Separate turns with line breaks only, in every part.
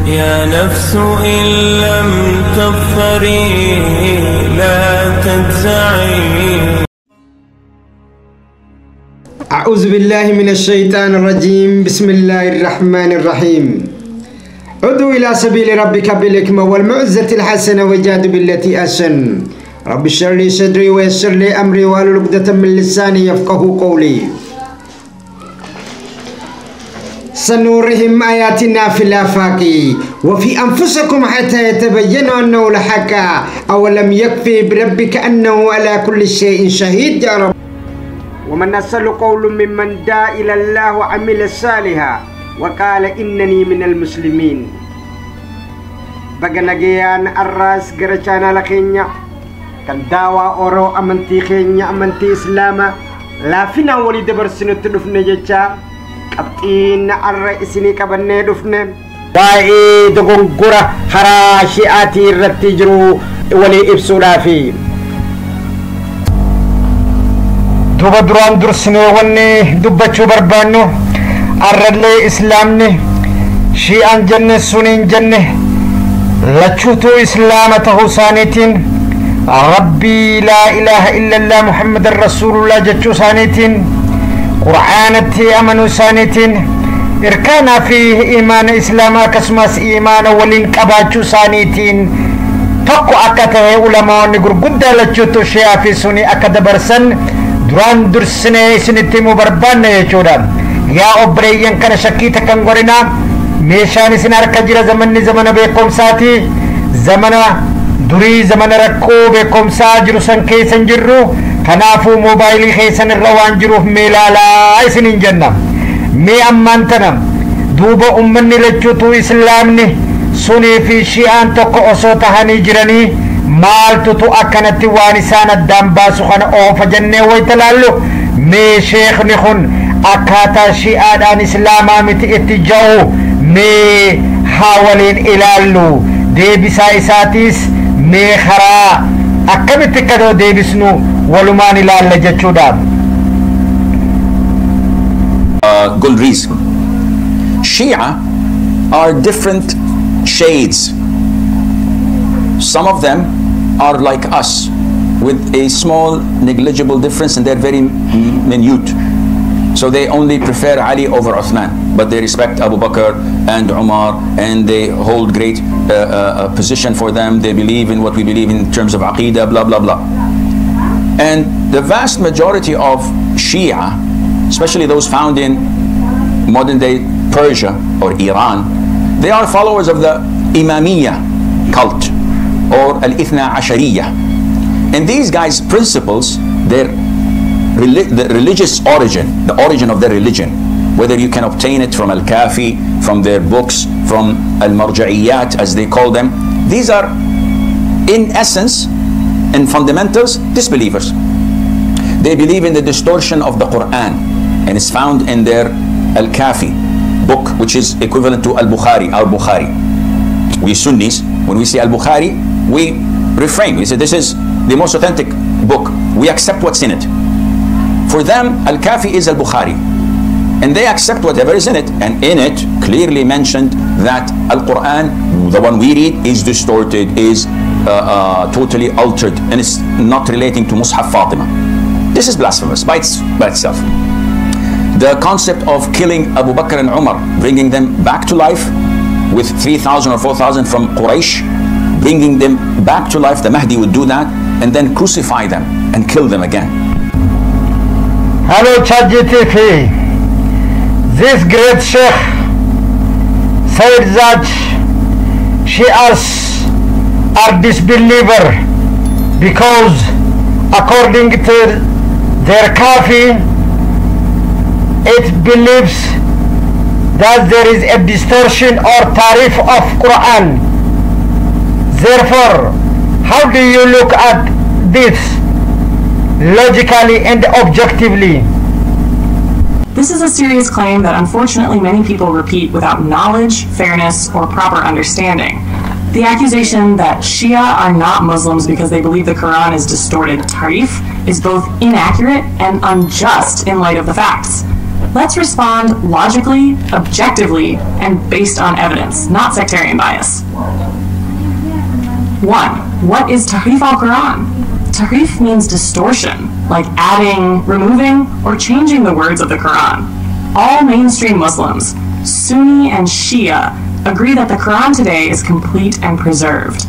يا نفس إن لم تظفري لا تجزعي.
أعوذ بالله من الشيطان الرجيم. بسم الله الرحمن الرحيم. ادعو إلى سبيل ربك بالحكمة والموعظة الحسنة وجاهد بالتي أحسن. رب اشرح لي صدري ويسر لي أمري واحلل عقدة من لساني يفقهوا قولي. سنوريهم آياتنا في الآفاق وفي أنفسكم حتى يتبين أنه الحق أولم يكفي بربك أنه على كل شيء شهيد يا رب. ومن أصدق قولا ممن دعا إلى الله وعمل صالحا وقال إنني من المسلمين. بغنغيان الراس غرچانا لكينيا كان دعوة أورو أمنتي خينيا أمنتي إسلاما لا فينا ولي دبر سنة دفن جيتشا قبطين الرئيسيني كبني دفن واي دغنغورا حراشياتي رتجرو ولي إبسولا في دوبا دران درسنو وني دبچو بربانو الرلي إسلامني شيئان جنة سنين جنة لچوتو إسلامته سانيتين ربي لا إله إلا الله محمد رسول الله جتشو سانيتين قرآنتي أمنو سانيتين إركانا فيه إيمان إسلاما كسماس إيمان ولين كباچو سانيتين تقو أكته علماء نقر قد لچوتو شيئا في سني أكد برسن دران درسنه سنتي مبربان يجودا يا أبريان كان شكيتا كان غورنا ميشان سنار كجرا زمن بيقوم ساتي زمن دري زمن ركو بيقوم ساجرو سنكي سنجرو كنافو موبايلي خيسن الروان جروف ميلالا سنين جنة مي أمانتنا دوبا أمني لجوتو إسلامني سني في شيئان تقو أصوتهاني جراني مال تتو أكنتي وانسان الدنباسو خان أوفا جنة ويتلالو مي شيخ نخون أكاتا شيئان إسلاما متي اتجاو مي حاولين إلالو دي بسايساتيس مي خرا أكبت كدو دي بسنو ولمان إلال جتشودا
good reason. Shia are different shades. Some of them are like us with a small negligible difference and they're very minute. So they only prefer Ali over Uthman, but they respect Abu Bakr and Umar and they hold great position for them. They believe in what we believe in terms of Aqidah, blah, blah, blah. And the vast majority of Shia, especially those found in modern day Persia or Iran, they are followers of the Imamiyya cult or Al-Ithna Ashariyya. And these guys' principles, the religious origin, the origin of their religion, whether you can obtain it from Al-Kafi, from their books, from Al-Marja'iyat as they call them, these are in essence and fundamentals disbelievers. They believe in the distortion of the Quran and it's found in their Al-Kafi book, which is equivalent to Al-Bukhari, our Bukhari. We Sunnis, when we say Al-Bukhari, we refrain. We say this is the most authentic book. We accept what's in it. For them, Al-Kafi is Al-Bukhari. And they accept whatever is in it. And in it, clearly mentioned that Al-Quran, the one we read, is distorted, is totally altered, and it's not relating to Mus'haf Fatima. This is blasphemous by itself. The concept of killing Abu Bakr and Umar, bringing them back to life with 3,000 or 4,000 from Quraysh, bringing them back to life, the Mahdi would do that, and then crucify them and kill them again.
Hello ChatGPT. This great Sheikh said that Shias are disbeliever because according to their Kafi, it believes that there is a distortion or tarif of Quran. Therefore, how do you look at this logically and objectively?
This is a serious claim that unfortunately many people repeat without knowledge, fairness, or proper understanding. The accusation that Shia are not Muslims because they believe the Quran is distorted tarif is both inaccurate and unjust in light of the facts. Let's respond logically, objectively, and based on evidence, not sectarian bias. 1. What is tahrif al-Quran? Tahrif means distortion, like adding, removing, or changing the words of the Quran. All mainstream Muslims, Sunni and Shia, agree that the Quran today is complete and preserved.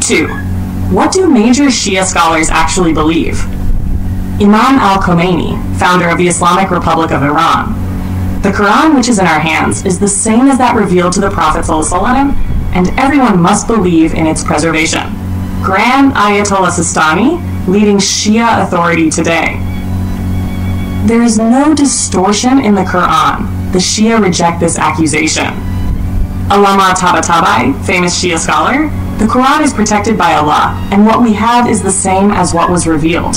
2. What do major Shia scholars actually believe? Imam al-Khomeini, founder of the Islamic Republic of Iran. The Quran, which is in our hands, is the same as that revealed to the Prophet ﷺ, and everyone must believe in its preservation. Grand Ayatollah Sistani, leading Shia authority today. There is no distortion in the Quran. The Shia reject this accusation. Allama Tabatabai, famous Shia scholar, the Quran is protected by Allah, and what we have is the same as what was revealed.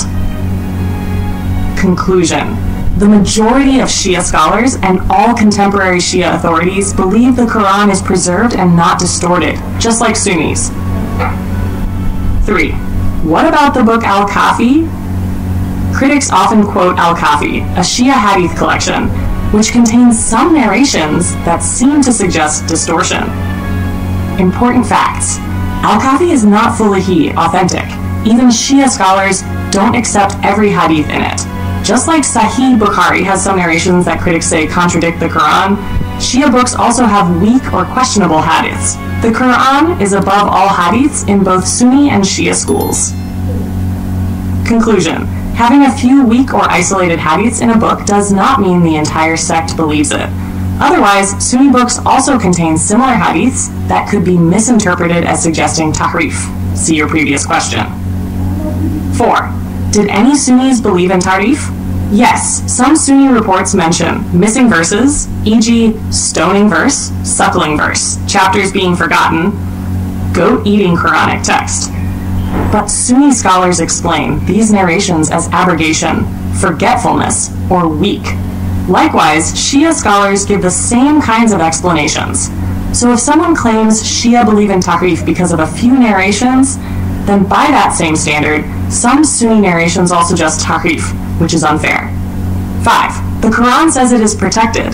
Conclusion. The majority of Shia scholars and all contemporary Shia authorities believe the Quran is preserved and not distorted, just like Sunnis. 3. What about the book Al-Kafi? Critics often quote Al-Kafi, a Shia hadith collection, which contains some narrations that seem to suggest distortion. Important facts. Al-Kafi is not fully authentic. Even Shia scholars don't accept every hadith in it. Just like Sahih Bukhari has some narrations that critics say contradict the Quran, Shia books also have weak or questionable hadiths. The Quran is above all hadiths in both Sunni and Shia schools. Conclusion. Having a few weak or isolated hadiths in a book does not mean the entire sect believes it. Otherwise, Sunni books also contain similar hadiths that could be misinterpreted as suggesting tahrif. See your previous question. 4. Did any Sunnis believe in tahrif? Yes, some Sunni reports mention missing verses, e.g. stoning verse, suckling verse, chapters being forgotten, goat-eating Quranic text. But Sunni scholars explain these narrations as abrogation, forgetfulness, or weak. Likewise, Shia scholars give the same kinds of explanations. So if someone claims Shia believe in tahrif because of a few narrations, then by that same standard, some Sunni narrations all suggest tahrif, which is unfair. 5. The Quran says it is protected.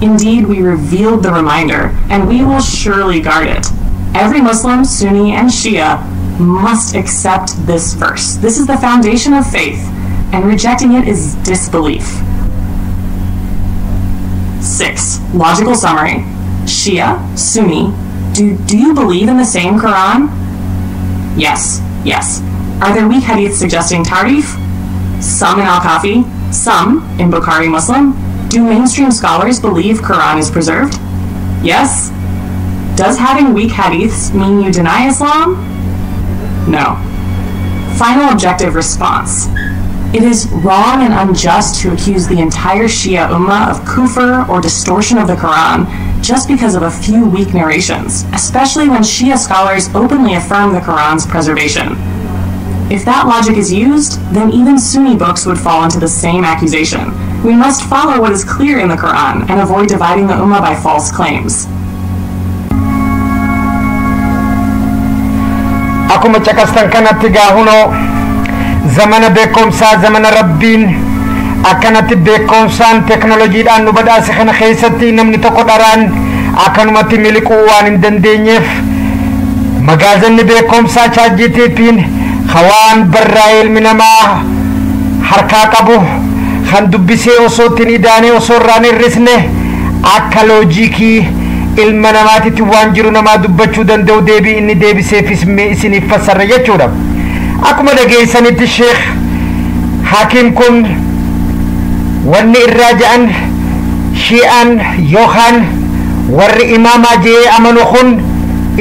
Indeed, we revealed the reminder, and we will surely guard it. Every Muslim, Sunni, and Shia must accept this verse. This is the foundation of faith, and rejecting it is disbelief. 6. Logical summary. Shia, Sunni, do you believe in the same Quran? Yes. Are there weak hadiths suggesting tahrif? Some in Al-Kafi, some in Bukhari Muslim. Do mainstream scholars believe Quran is preserved? Yes. Does having weak hadiths mean you deny Islam? No. Final objective response. It is wrong and unjust to accuse the entire Shia Ummah of kufr or distortion of the Quran just because of a few weak narrations, especially when Shia scholars openly affirm the Quran's preservation. If that logic is used, then even Sunni books would fall into the same accusation. We must follow what is clear in the Quran and avoid dividing the Ummah by false claims.
Akkuma caqastan kanatti gaahuno zamana beekumsaa zamana rabbiin akkanatti beekumsaan teknooloojiidhaan nu badhaase kana keessatti namni tokko dharaan akkanumatti miliquu waan hin dandeenyeef magaazanni beekumsaa ChatGPT'n hawaan barraa'ee ilmi namaa harkaa qabu kan dubbisee osoo ittiin idaanee osoo irraan hir'isne akka loojikii ilma namaatitti waan jiru namaa dubbachuu danda'u deebii inni deebiseefis isiniif fassarra jechuudha. Akkuma dhageessanitti Sheekh Hakiim kun wanni irraa ja'an Shi'aan yookaan warri imaamaa jee amanu kun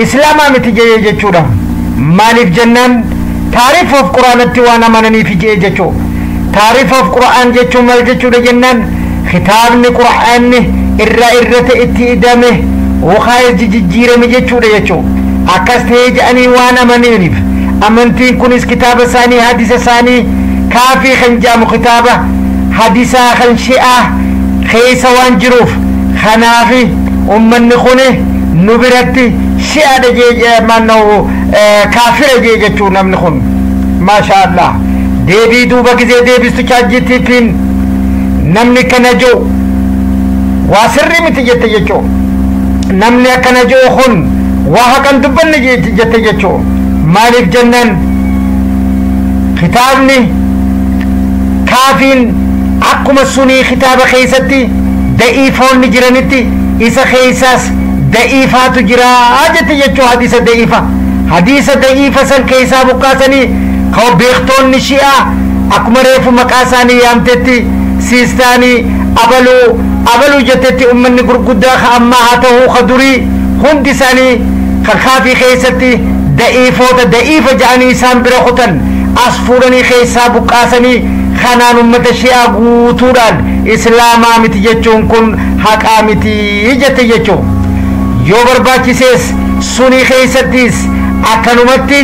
islaamaa miti jee jechuudha. Maaliif jennaan taariif of quraanatti waan amananiif jee jechuu. Taariif of quraan jechuun maal jechuudha jennaan kitaabni quraanni irra itti idame وخاير جيرمي جيتشودا يجو أكستهج أني وانا منينيف أمنتين كونس كتابة ثاني حديثة ثاني كافي خنجام كتابة حديثة خنشئة خيسة وانجروف خنافي أمن نخوني نبرتي شئة جيجة منو كافر جيجة نمنخون ما شاء الله ديبي دوبا كزي ديبي سوچاجتي فين namni kana jiru waa sirrii miti jette jechuu namni akkana jiru kun waa haqan dubbanne jette jechuu maaliif jennaan kitaabni kaafiin akkuma sunii kitaaba keessatti da'iifoonni jiranitti isa keessaas da'iifaatu jira jette jechuu hadiisa da'iifa san keessaa buqqaasanii ka beektoonni shi'aa akkuma reefu maqaa isaanii yaamtetti siistaanii abaluu jettetti ummanni gurguddaa ka ammaa haa ta'uu ka durii hundi isaanii ka kaafii keessatti da'iifa ja'anii isaan bira kutan as fuudhanii keessaa buqqaasanii kanaan ummata shi'aa guutuudhaan islaamaa miti jechuun kun haqaa miti jette jechuu yoo barbaachisees sunii keessattis akkanumatti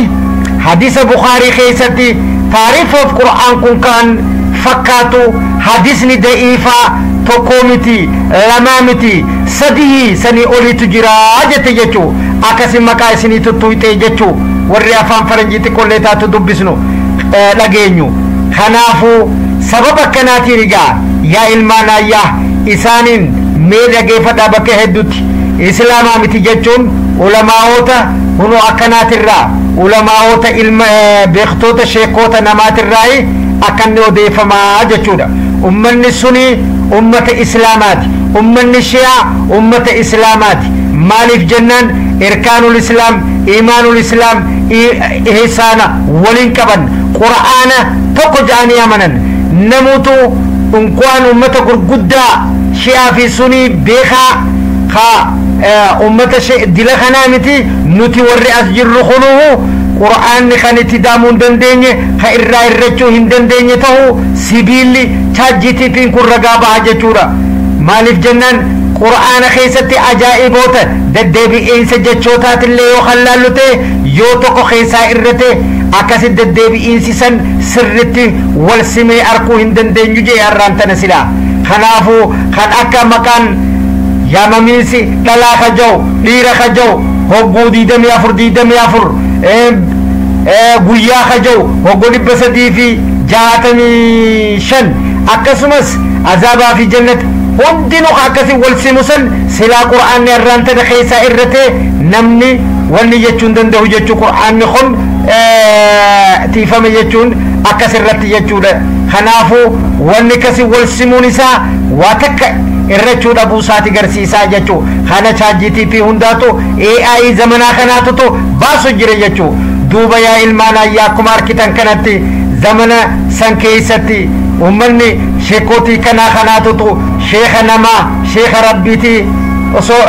hadiisa bukaarii keessatti taariifoof qur'aan kun kan fakkaatu hadisni da'iifaa tokko miti lamaa miti sadii sanii oliitu jira jette jechuu akkasi maqaa isinii tuttuuxee jechuu warri afaan faranjii xiqqollee taatu dubbisnu dhageenyu kanaafuu sababa akkanaatiin egaa yaa ilmaan ayyaa isaaniin mee dhageeffadhaa bakka hedduutti islaamaa miti jechuun ulamaa'oota hunoo akkanaatirraa ulamaa'oota ilma beektoota sheekoota namaatirraa akkanni odeeffamaa jechuudha ummanni suni ummata islaamaati ummanni shi'aa ummata islaamaati maaliif jennaan irkaanul islaam iimaanul islaam ihsaana waliin qaban qur'aana tokko ja'anii amanan namutu unkwaan ummata gurguddaa shi'aa fi sunii beekaa ka ummata dila kanaa miti nuti warri as jirru kunuhu qur'aanni kan itti daamuu hin dandeenye ka irraa irrachuu hin dandeenye ta'uu sibiilli ChatGPT'n kun ragaa baha jechuudha maaliif jennaan qur'aana keessatti ajaa'iboota deddeebi'iinsa jechootaatiillee yoo hallaallu ta'e yoo tokko keessaa irrate akkasi deddeebi'iinsi san sirritti wal simee arkuu hin dandeenyu jee har'aan tana silaa kanaafuu kan akka maqaan yaamamiinsi dhalaa ka jau dhiira ka jau hogguu 24 guyyaa ka jau hogguu 365 akkasumas azaabaa fi jannata hundinuu akkasi wal simusan silaa qur'aanni har'aan tana keessaa irrate namni wanni jechuun danda'u jechuu qur'aanni kun tiifame jechuun akkas irratti jechuudha kanaafuu wanni kasi wal simuun isaa waa takka irrachuu dhabuu isaati garsiisaa jechuu kana ChatGPT hundaatu AI zamanaa kanaatutu baasu jira jechuu duuba yaa ilmaan ayyaa akkuma arkitan kanatti zamana san keessatti ummanni sheekotii kanaatutu sheekha namaa sheekha rabbiitii osoo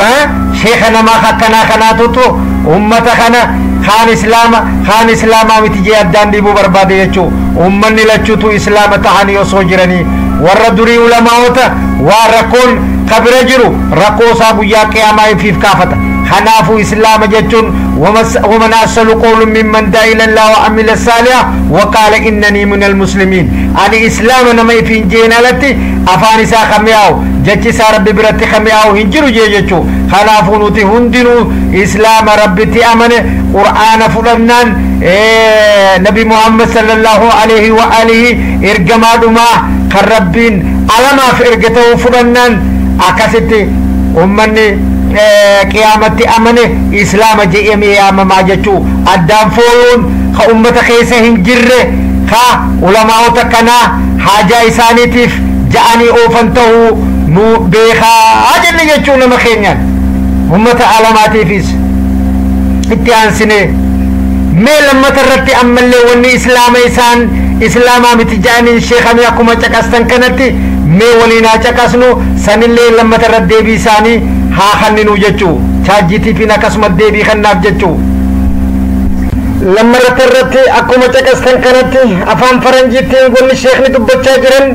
sheekha namaa akkanaa kanaatutu ummata kana kaan islaamaa miti jee addaan dhiibuu barbaade jechuu ummanni lachuutu islaama tahanii osoo jiranii warra durii ulamaa'ota waa rakkoon kabira jiru rakkoo isaa guyyaa qiyaamaa ifiif kaafata kanaafuu islaama jechuun ومن أحسن قول ممن دعا إلى الله وعمل صالحا وقال إنني من المسلمين أنا إسلام نما في جينا لتي أفاني سا خمياو جتي سا ربي برتي خمياو هنجرو جيجتشو خلافو نوتي هندنو إسلام ربي تي أمن قرآن فلنان نبي محمد صلى الله عليه وآله إرقما دما خربين علما في إرقته فلنان أكاستي أمني قيامتي أمنه إسلام جئم يا ماجتو أدام فون خأمة خيسة هنجره خا علماء تكنا حاجة إسانيتيف جاني أوفنته نو بيخا أجل يجتو نمخينيان أمة علماتي فيس اتيان سنة مي لما ترتي أمالي وني إسلام إسان إسلام متجاني الشيخ مياكم أجاكستان كانتي مي ولينا أجاكسنو سن اللي لما ترتي بيساني haa kanninu jechuu ChatGPT akkasuma deebii kennaaf jechuu lammarratti irratti akkuma caqastan kanatti afaan faranjiitiin wanni sheekni dubbachaa jiran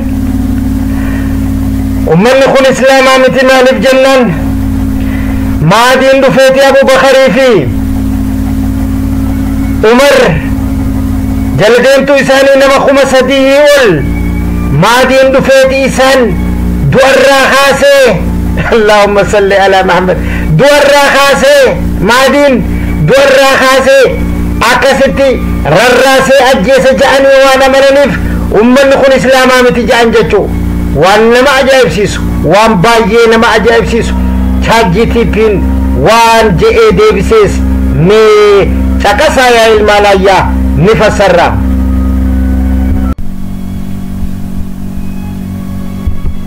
ummanni kun islaamaa miti maaliif jennaan maadiin dhufeeti Abubakarii fi Umar jaldeemtuu isaanii nama 300 ol maadiin dhufeeti isaan du'arraa kaasee اللهم صل على محمد دور خاسي مادين دور خاسي أكستي رراسي أجيس جاني وانا مننف أمن نكون إسلاما متجان جتشو وان نما عجائب سيسو وان بايي نما عجائب سيسو ChatGPT وان جي اي ديبسيس مي شاكسا يا المالايا نفسرا.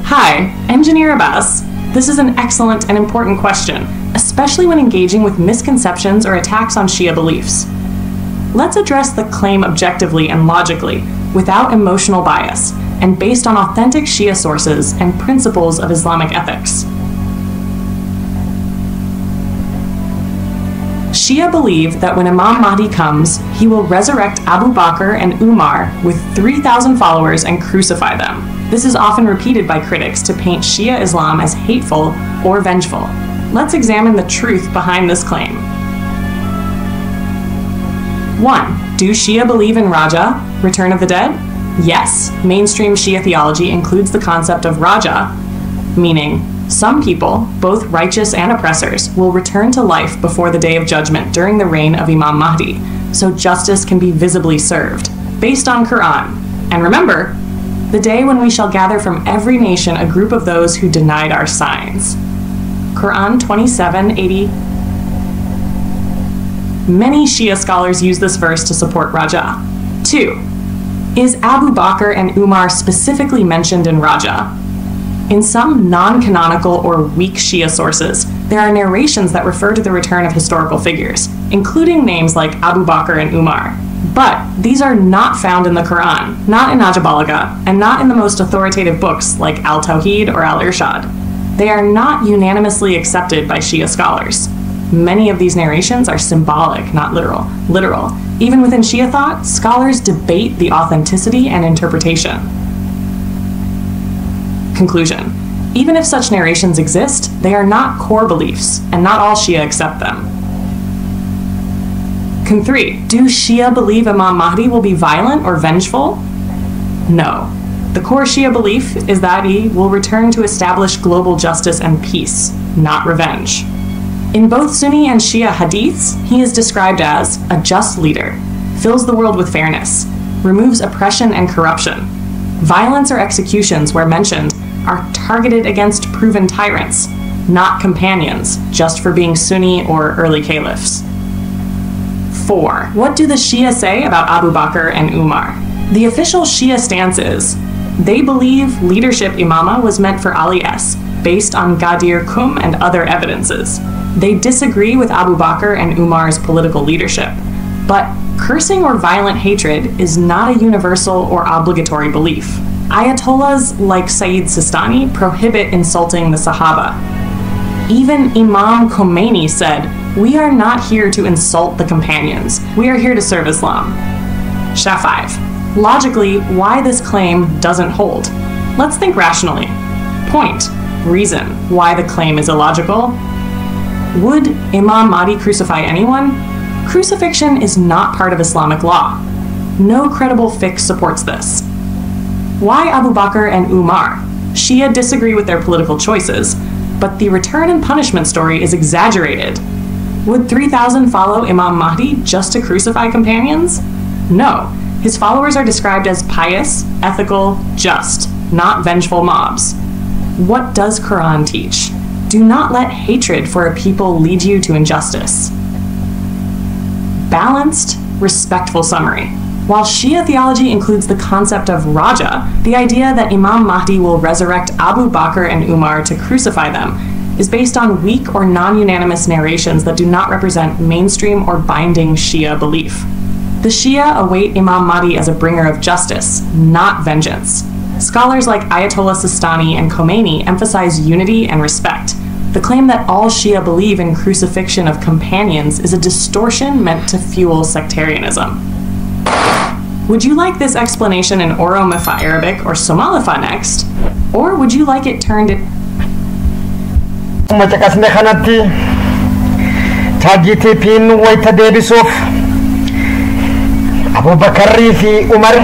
Hi, Engineer Abbas. This is an excellent and important question, especially when engaging with misconceptions or attacks on Shia beliefs. Let's address the claim objectively and logically, without emotional bias, and based on authentic Shia sources and principles of Islamic ethics. Shia believe that when Imam Mahdi comes, he will resurrect Abu Bakr and Umar with 3,000 followers and crucify them. This is often repeated by critics to paint Shia Islam as hateful or vengeful. Let's examine the truth behind this claim. 1. Do Shia believe in Raja, Return of the Dead? Yes, mainstream Shia theology includes the concept of Raja, meaning some people, both righteous and oppressors, will return to life before the day of judgment during the reign of Imam Mahdi, so justice can be visibly served, based on Quran. And remember, the day when we shall gather from every nation a group of those who denied our signs. Quran 27:80. Many Shia scholars use this verse to support Raja. 2. Is Abu Bakr and Umar specifically mentioned in Raja? In some non-canonical or weak Shia sources, there are narrations that refer to the return of historical figures, including names like Abu Bakr and Umar. But these are not found in the Quran, not in Nahj al-Balagha, and not in the most authoritative books like Al-Tawheed or Al-Irshad. They are not unanimously accepted by Shia scholars. Many of these narrations are symbolic, not literal. Even within Shia thought, scholars debate the authenticity and interpretation. Conclusion. Even if such narrations exist, they are not core beliefs, and not all Shia accept them. 3. Do Shia believe Imam Mahdi will be violent or vengeful? No. The core Shia belief is that he will return to establish global justice and peace, not revenge. In both Sunni and Shia hadiths, he is described as a just leader, fills the world with fairness, removes oppression and corruption. Violence or executions, where mentioned, are targeted against proven tyrants, not companions, just for being Sunni or early caliphs. 4. What do the Shia say about Abu Bakr and Umar? The official Shia stance is, they believe leadership imama was meant for Ali S, based on Ghadir Qum and other evidences. They disagree with Abu Bakr and Umar's political leadership, but cursing or violent hatred is not a universal or obligatory belief. Ayatollahs like Sayyid Sistani prohibit insulting the Sahaba. Even Imam Khomeini said, "We are not here to insult the companions. We are here to serve Islam." Shah 5. Logically, why this claim doesn't hold? Let's think rationally. Point. Reason why the claim is illogical. Would Imam Mahdi crucify anyone? Crucifixion is not part of Islamic law. No credible fiqh supports this. Why Abu Bakr and Umar? Shia disagree with their political choices, but the return and punishment story is exaggerated. Would 3,000 follow Imam Mahdi just to crucify companions? No. His followers are described as pious, ethical, just, not vengeful mobs. What does Quran teach? Do not let hatred for a people lead you to injustice. Balanced, respectful summary. While Shia theology includes the concept of Raja, the idea that Imam Mahdi will resurrect Abu Bakr and Umar to crucify them, is based on weak or non-unanimous narrations that do not represent mainstream or binding Shia belief. The Shia await Imam Mahdi as a bringer of justice, not vengeance. Scholars like Ayatollah Sistani and Khomeini emphasize unity and respect. The claim that all Shia believe in crucifixion of companions is a distortion meant to fuel sectarianism. Would you like this explanation in Oromifa Arabic or Somalifa next? Or would you like it turned in...
Abu Bakr fi Umar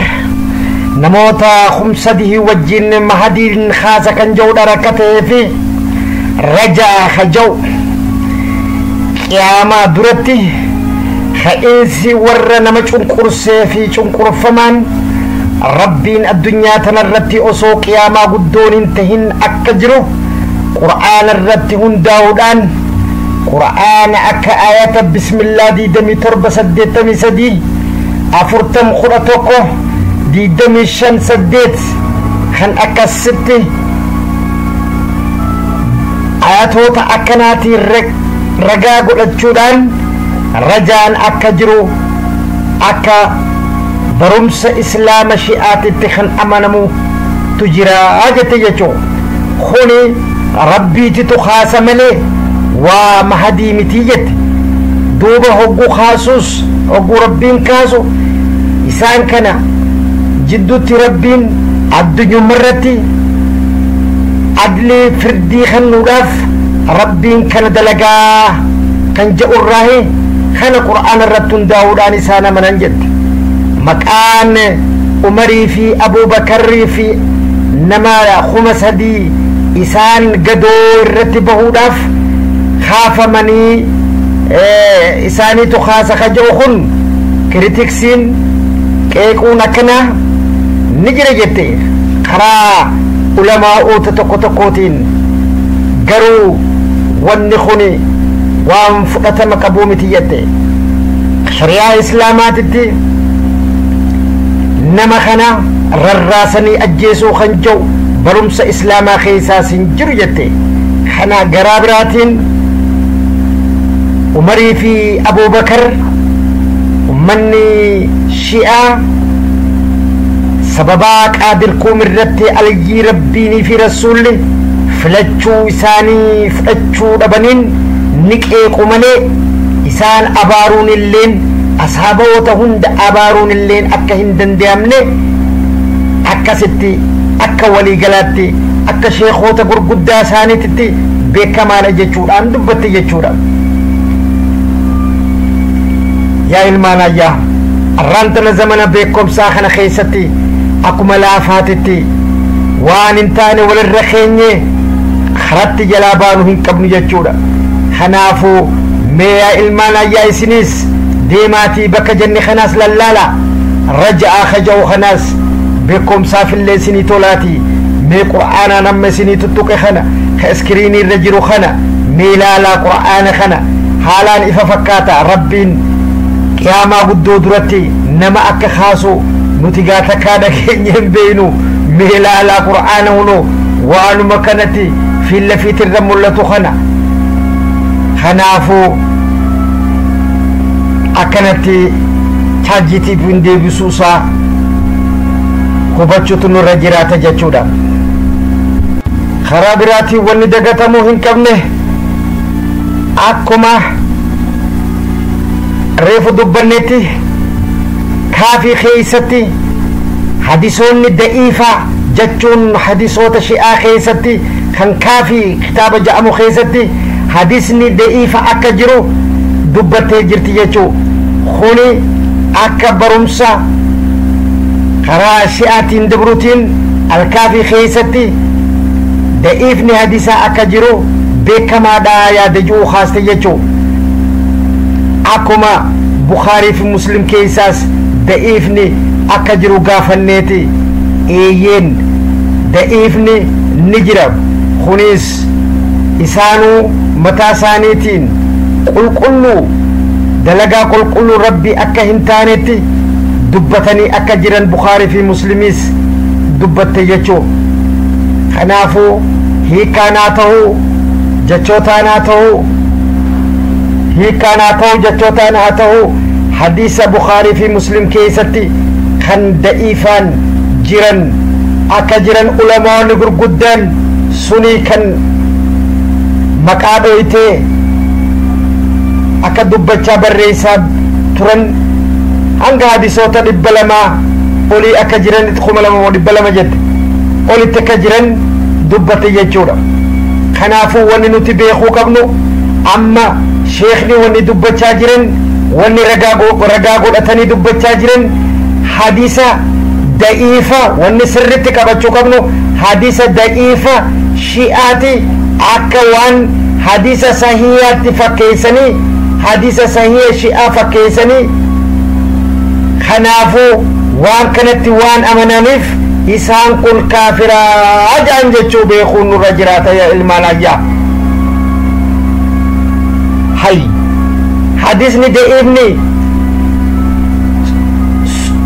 namoota khumsadihi wajjin mahadiin khaasa kan jaw dharakatee fi rajaa khajaw qiyaama duratti kha'iinsi warra nama cunqursee fi cunqurfamaan ربين الدنيا تنرتي أسوق يا ما قدون انتهن أكجرو قرآن الرتي هن داودان قرآن أكا آيات بسم الله دي دمي تربة سديت مي سدي أفرتم خرطوكو دي دمي شن سديت خن أكا ستي آياتو تا أكناتي رقا قلتشودان رجان أكجرو أكا برمس إسلام شيئات اتخن أمانمو تجرى آجتي يجو خوني ربي تتخاس ملي ومهدي متيجت دوبا هقو خاسوس هقو ربين كاسو إسان كان جدو تربين الدنيا مرتي عدلي فردي خنوراف ربين كان دلقا كان جاء الراهي كان قرآن الرتون داودان إسانا مننجد مكان عمري في أبو بكر في نما خمس هدي إسان قدور رتبه داف خاف مني إساني تخاس خجوخن كريتكسين كيكون أكنا نجري جتي خرا علماء تتقوتين قروا والنخني وانفقت مكبومتي يتي شريعة إسلامات الدين نما خنا رراسني أجيسو خنجو برمس إسلاما خيسا سنجر جتي خنا قرابراتين ومري في أبو بكر ومني شيئا سبباك قادر كوم الرتي علي ربيني في رسولي فلتشو إساني فلتشو دبنين نكئي قمني إسان أبارون اللين أصحابه هند أبارون اللين أكا هندن ديامني أكا ستي أكا ولي قلاتي أكا شيخوتا قرقودا ساني تتي بيكا مالا جيشورا دبتي جيشورا يا إلمانا يا الرانتنا زمنا بيكم ساخنا خيستي أكو ملافاتتي وان انتاني وللرخيني خرطي جلابانو هنكبني جيشورا خنافو ميا إلمانا يا إسنيس ديماتي بك جني خناس للالا رجع خجو خناس بكم ساف اللي سني تولاتي مي قرآن نم سني تتوك خنا خاسكريني الرجل خنا ميلالا قرآن خنا حالان إفا فكاتا ربين قياما قدو درتي نما أك خاسو نتيغاتا كادا كينيين بينو ميلالا قرآن ونو وانو مكانتي في اللفيت الرمولة خنا خنافو أكنتي تاجيتي بندي بسوسا كوباتشوتو نرجرات جاتشودا خرابراتي وني دغتمو هنكمنه أكما ريف دبنتي كافي خيستي حديثون ضعيفة جاتشون حديثوت شيئا خيستي كان كافي كتاب جامو خيستي حديثني ضعيفة أكجرو دبتي جرتي جاتشو خوني أكا برمسا خراشياتين دبروتين الكافي خيستي دائفني حديثا أكا جرو بكما دايا دجو خاصة يجو أكما بخاري في مسلم كيساس دائفني أكا جرو غافنيتي إيين دائفني نجرب خونيس إسانو متاسانيتين قل قلو دلقا قل قلو ربي أكا هنتانيتي دبتني أكا جران بخاري في مسلميس دبت يجو خنافو هي كاناته جچوتاناته هي كاناته جچوتاناته حديث بخاري في مسلم كيستي خن دئيفان جران أكا جران علماء نقر قدان سني كان مقابو إتي أكا دبچا برئيسا ترن hanga hadisoota dhibba lamaa olii akka jiran kuma lama dhibba lama jette olitti akka jiran dubbate jechuudha. Kanaafuu wanni nuti beekuu qabnu amma sheekni wanni dubbachaa jiran wanni ragaa godhatanii dubbachaa jiran hadisa da'iifa wanni sirritti qabachuu qabnu hadisa da'iifa shi'aati akka waan hadisa sahiyaatti fakkeessanii hadisa sahiya shi'aa fakkeessanii خنافو وان كانت وان أمنانيف إسان كل كافرا أجان جتشو بيخون الرجرات يا المالاجا هاي حديثني دي ابني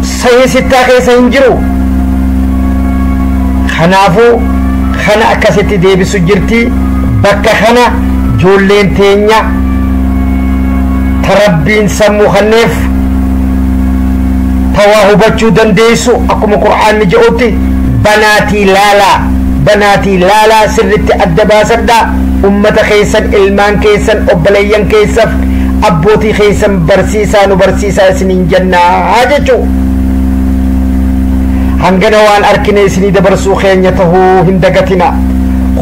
سيي ستا كيسا هنجرو خنافو خنا أكاسيتي دي بسجرتي بكا خنا جولين تينيا تربين سمو خنف تواهو بچو دنديسو أكم قرآن نجعوتي بناتي لالا سرت أدبا سردا أمة خيسا إلمان كيسا أبليان كيسا أبوتي خيسا برسيسا سنين جنة هاجتو هنگنا وان أركني سني دبرسو خينيته هندقتنا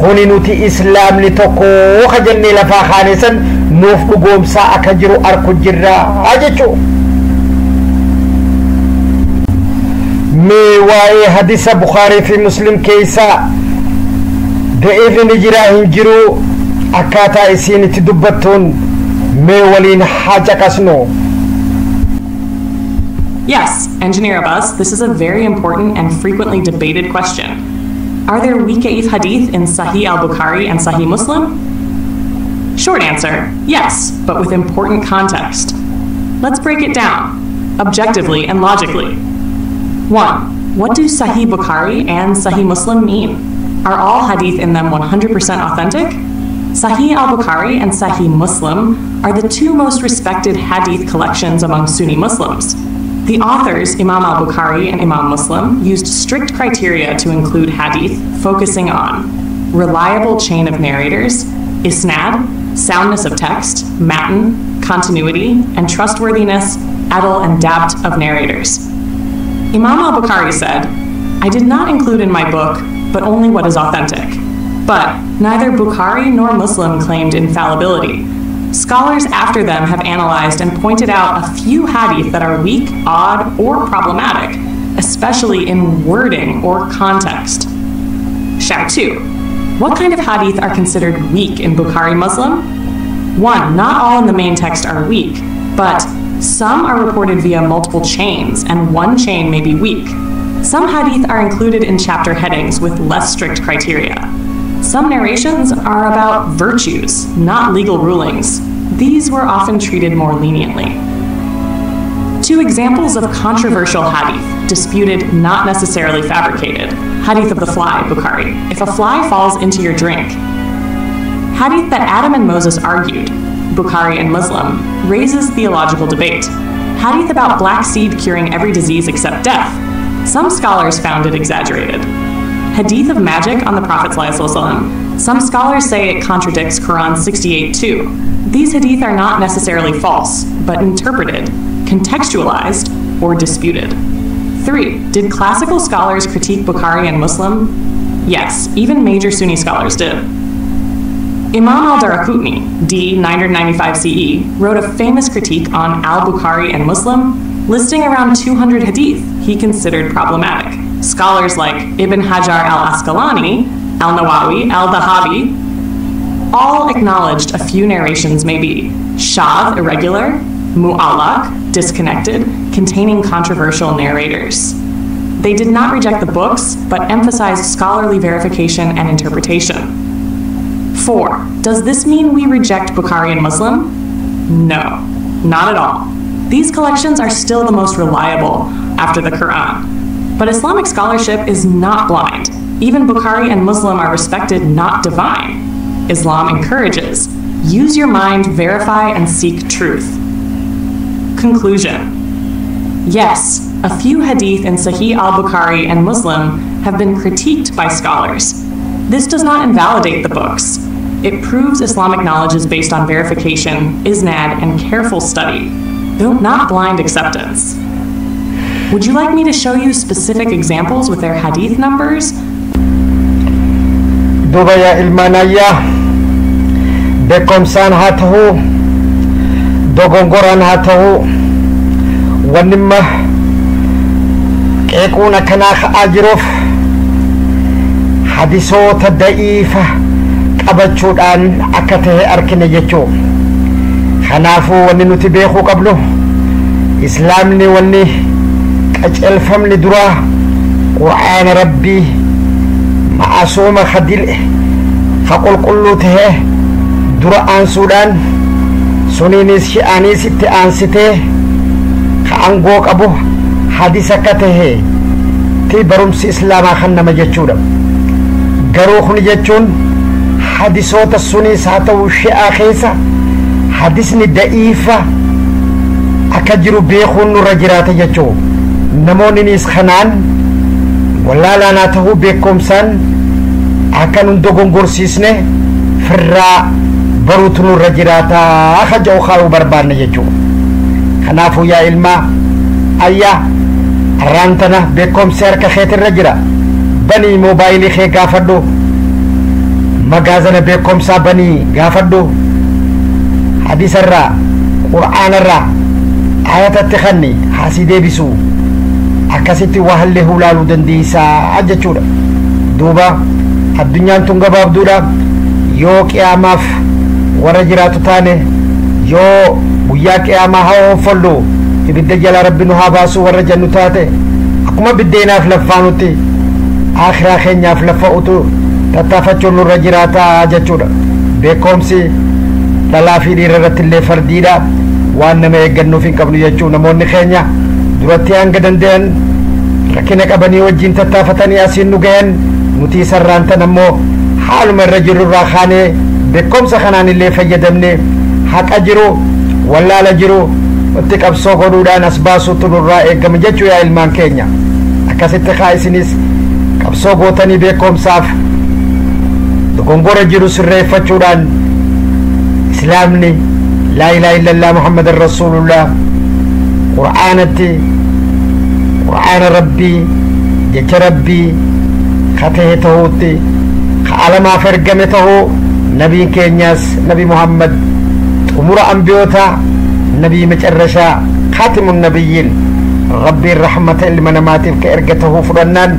خوني نوتي إسلام لتوكو خجني لفا خانسا نوف قوم ساعة كجرو أركو جرا هاجتو مي واي حديث بخاري في مسلم كيسا ضعيف نجرا هنجرو أكاتا إسين تدبتون مي ولين حاجة كسنو.
Yes, Engineer Abbas, this is a very important and frequently debated question. Are there weak hadith in Sahih al-Bukhari and Sahih Muslim? Short answer, yes, but with important context. Let's break it down, objectively and logically. 1. What do Sahih Bukhari and Sahih Muslim mean? Are all hadith in them 100% authentic? Sahih al-Bukhari and Sahih Muslim are the two most respected hadith collections among Sunni Muslims. The authors, Imam al-Bukhari and Imam Muslim, used strict criteria to include hadith, focusing on reliable chain of narrators, isnad, soundness of text, matan, continuity, and trustworthiness, adl and dabt of narrators. Imam al-Bukhari said, I did not include in my book, but only what is authentic. But neither Bukhari nor Muslim claimed infallibility. Scholars after them have analyzed and pointed out a few hadith that are weak, odd, or problematic, especially in wording or context. Shout 2. What kind of hadith are considered weak in Bukhari Muslim? 1. Not all in the main text are weak, but some are reported via multiple chains, and one chain may be weak. Some hadith are included in chapter headings with less strict criteria. Some narrations are about virtues, not legal rulings. These were often treated more leniently. 2 examples of controversial hadith, disputed, not necessarily fabricated. Hadith of the fly, Bukhari. If a fly falls into your drink. Hadith that Adam and Moses argued, Bukhari and Muslim, raises theological debate. Hadith about black seed curing every disease except death. Some scholars found it exaggerated. Hadith of magic on the Prophet ﷺ. Some scholars say it contradicts Quran 68:2. These hadith are not necessarily false, but interpreted, contextualized, or disputed. 3. Did classical scholars critique Bukhari and Muslim? Yes, even major Sunni scholars did. Imam al-Daraqutni, d. 995 CE, wrote a famous critique on al-Bukhari and Muslim, listing around 200 hadith he considered problematic. Scholars like Ibn Hajar al-Asqalani, al-Nawawi, al-Dhahabi, all acknowledged a few narrations may be shadh, irregular, mu'allaq, disconnected, containing controversial narrators. They did not reject the books, but emphasized scholarly verification and interpretation. 4. Does this mean we reject Bukhari and Muslim? No, not at all. These collections are still the most reliable after the Quran. But Islamic scholarship is not blind. Even Bukhari and Muslim are respected, not divine. Islam encourages, use your mind, verify, and seek truth. Conclusion. Yes, a few hadith in Sahih al-Bukhari and Muslim have been critiqued by scholars. This does not invalidate the books. It proves Islamic knowledge is based on verification, isnad, and careful study, though not blind acceptance. Would you like me to show you specific examples with their hadith numbers?
Dubaya ilmanaya bekomsan hatahu dogongoran hatahu wanimma kekuna kanakh ajruf hadisota da'ifa qabachuudhaan akka tahe arkine jechuu kanaafuu wanni nuti beekuu qabnu islaamni wanni qacelfamni dura qur'aana rabbii ma'asuuma khadil khaqulqullu tahe dura aansuudhaan suniinis shi'aaniis itti aansitee ka'angoo qabu hadisa akka tahe ti barumsi islaamaa kan nama jechuudha. garuu kun jechuun hadisoota suniis haa ta'u shi'aa keessa hadisni da'iifa akka jiru beekuun nurra jiraata jechuu namoonninis kanaan wallaalaa ta'uu beekumsaan akka nun dogongorsiisne firraa baruutu nurra jiraata akka ja'u kaa'uu barbaanne jechuu. kanaafuu yaa ilmaa ayyaa arraantana beekumsi harka keetirra jira banii moobaayilii kee gaafadhu magaazana beekumsaa banii gaafadhu hadisarraa qur'aanarraa ayatatti kanni haasii deebisuu akkasitti waa hallee hulaaluu dandeessaa jechuudha. duuba addunyaan tun gabaabduudha yoo qiyaamaaf warra jiraatu taane yoo guyyaa qiyaamaa haa oofallu ibidda jala rabbi nu haa baasu warra jannu taate akkuma biddeenaaf laffaanutti akhiraa keenyaaf laffa utu tattaafachuun nurra jiraataa jechuudha. beekumsi dhalaa fi dhiira irratti illee fardiidha waan nama eeggannuuf hin qabnu jechuu namoonni keenya duratti hanga danda'an rakkina qabanii wajjin tattaafatanii asiin nu gayan nuti sarraantan ammoo haaluma irra jirru irraa kaanee beekumsa kanaan illee fayyadamne haqa jiru wallaala jiru itti qabsoo godhuudhaan as baasuutu nurraa eegama jechuu yaa ilmaan keenya. akkasitti kaa isinis qabsoo gootanii beekumsaaf dogongora jiru sirreeffachuudhaan islaamni laa ilaaha illallah muhammadan rasuulullah qur'aanatti qur'aana rabbii jecha rabbii katahe ta'uutti ka alamaaf ergame ta'uu nabiin keenyaas nabi muhammad xumura ambiyoota nabii macarrashaa khaatimun nabiyyiin rabbiin rahmata ilma namaatiif ka erga tahuu fudhannaan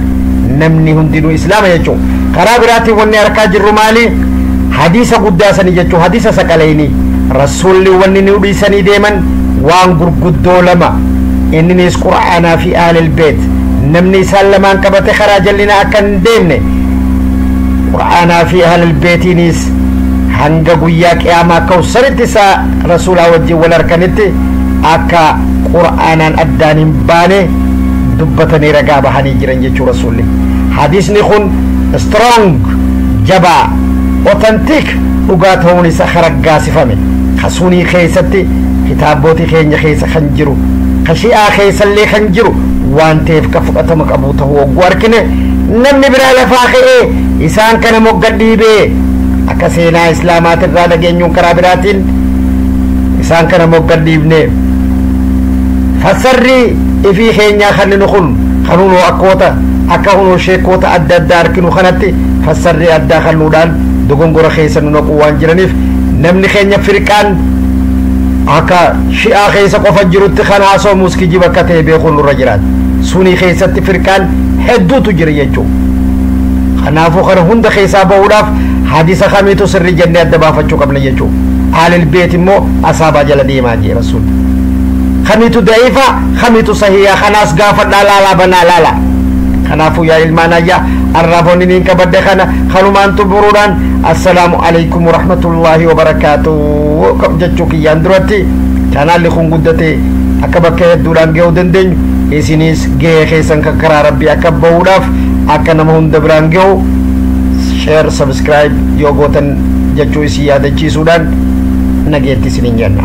namni hundinuu islaama jechuu. karaa biraatiin wanni harkaa jirru maali hadiisa guddaa sanii jechuu hadiisa saqaleeni rasuulli wanni nu dhiisanii deeman waan gurguddoo lama inninis qur'aanaa fi ahlul beet namni isaan lamaan qabate karaa jallinaa akka hin deemne qur'aanaa fi ahlul beetiinis hanga guyyaa qiyaamaa kawsaritti isaa rasuulaa wajjin wal harkanitti akka qur'aanaan addaan hin baane dubbatanii ragaa bahanii jiran jechuu rasuulli. hadisni kun strong jabaa authentic dhugaa ta'uun isa haraggaasifame kasunii keessatti kitaabotii keenya keessa kan jiru kashi'aa keessallee kan jiru waan ta'eef ka fudhatama qabu ta'uu hogguu harkine namni biraa lafaa ka'ee isaan kana mogga dhiibee akka seenaa islaamaatirraa dhageenyuun karaa biraatiin isaan kana mogga dhiibne fassarri ifii keenyaa kan nu kun kanunoo akkoota akka hunoo sheekoota adda addaa harkinu kanatti fassarri addaa kannuudhaan dogongora keessa nu naquu waan jiraniif namni keenya firqaan akka shi'aa keessa qofa jirutti kan haasoomus kijiba akka ta'e beekuun nurra jiraata. sunii keessatti firqaan hedduutu jira jechuu. kanaafuu kana hunda keessaa bahuudhaaf hadisa kamiitu sirrii jennee adda baafachuu qabna jechuu. ahlul beet immoo asaabaa jala deemaa jee rasuul. kamiitu da'iifa kamiitu sahiyaa kanaas gaafadhaa laalaa banaa laala. kanaafuu yaa ilmaan ayyaa arraafoonni niin qabadde kana kanumaan xumuruudhaan assalaamu alaykum warahmatullaahi wabarakaatuh jechuu kiyyaan duratti chaanaalli kun guddate akka bakka hedduudhaan ga'uu dandeenyu isinis ga'ee keessan kan karaa rabbii akka bahuudhaaf akka nama hunda biraan ga'u share subscribe yoo gootan jechuu isii yaadachiisuudhaan nageetti isiniin jenna.